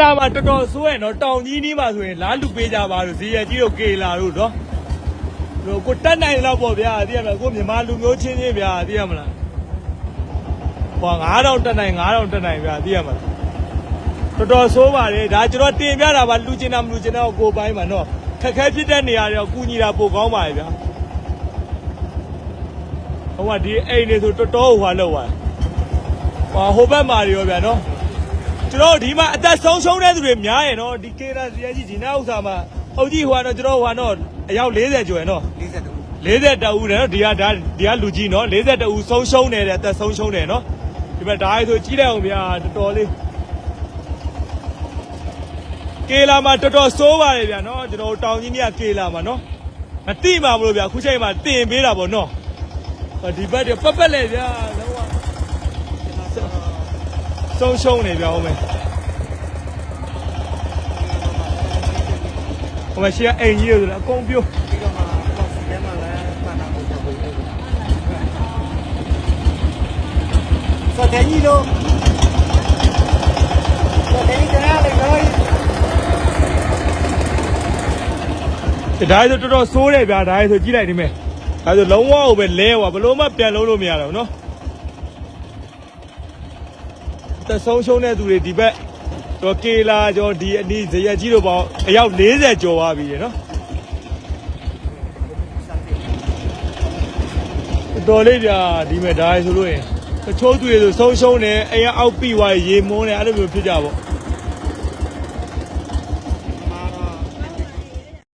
လာမှာတော်တော်ဆိုးရဲ့နော်တောင်ကြီးနီးမှာဆိုရင်လားလူပေးကြပါလို့ဇီရကြီးတို့ကေလာတို့နော်ကိုတက်နိုင်တော့ပေါ့ဗျာသိရမလားကိုမြန်မာလူမျိုးချင်းချင်းဗျာသိရမလားဟော9000တက်နိုင်9000တက်နိုင်ဗျာသိရမလားတော်တော်ဆိုးပါတယ်ဒါကျွန်တော်တင်ပြတာပါလူချင်းတာမလူချင်းတော့ကိုပိုင်းမှာနော်ခက်ခဲဖြစ်တဲ့နေရာတွေတော့ကူညီတာပိုကောင်းပါရဲ့ဗျာဟိုကဒီအိမ်တွေဆိုတော်တော်ဟွာလောက်သွားဟိုဘက်မှာရောဗျာနော်ကျွန်တော်ဒီမှာအသက်ဆုံးရှုံးတဲ့သူတွေများရယ်နော်ဒီကေရာဇီယာကြီးဒီနာဥစ္စာမှာအုတ်ကြီးဟွာတော့ကျွန်တော်ဟွာတော့အယောက်40ကျော်ရယ်နော်42ဦးတယ်နော်ဒီကလူကြီးနော်42ဦးဆုံးရှုံးနေတယ်အသက်ဆုံးရှုံးတယ်နော်ဒီမှာဒါဆိုကြီးလိုက်အောင်ဗျာတော်တော်လေးကေလာမှာတော်တော်စိုးပါတယ်ဗျာနော်ကျွန်တော်တောင်ကြီးမြတ်ကေလာမှာနော်မတိမှာမလို့ဗျာခုချိန်မှာတင်ပေးတာပေါ့နော်ဒီဘက်တွေပတ်ပတ်လေဗျာလုံးဝဆုံးရှုံးနေဗျာဟုတ်မယ်ဟိုမှာရှိအိမ်ကြီးတွေဆိုတော့အကုန်ပြိုးပြီးတော့မှပေါ့စီထဲမှာလည်းပန်းနာကိုချက်ပေးတယ်စတဲ့ကြီးလို့စတဲ့ကြီးကလည်းလေဒါဆိုတော်တော်ဆိုးတယ်ဗျာဒါဆိုကြည့်လိုက်ဒီမဲ့ဒါဆိုလုံးဝကိုပဲလဲဟွာဘလို့မှပြန်လုံးလို့မရတော့နော်တဆုံးရှုံးတဲ့သူတွေဒီဘက်တော့ကေလာကျော်ဒီအနီးဇရက်ကြီးတို့ပေါင်းအယောက်40ကျော်သွားပြီရနော်တော်လေးဗျာဒီမဲ့ဒါဆိုလို့ရင်တချို့သူတွေဆိုဆုံးရှုံးတယ်အိမ်အောက်ပြီးသွားရေမုန်းတယ်အဲ့လိုမျိုးဖြစ်ကြပေါ့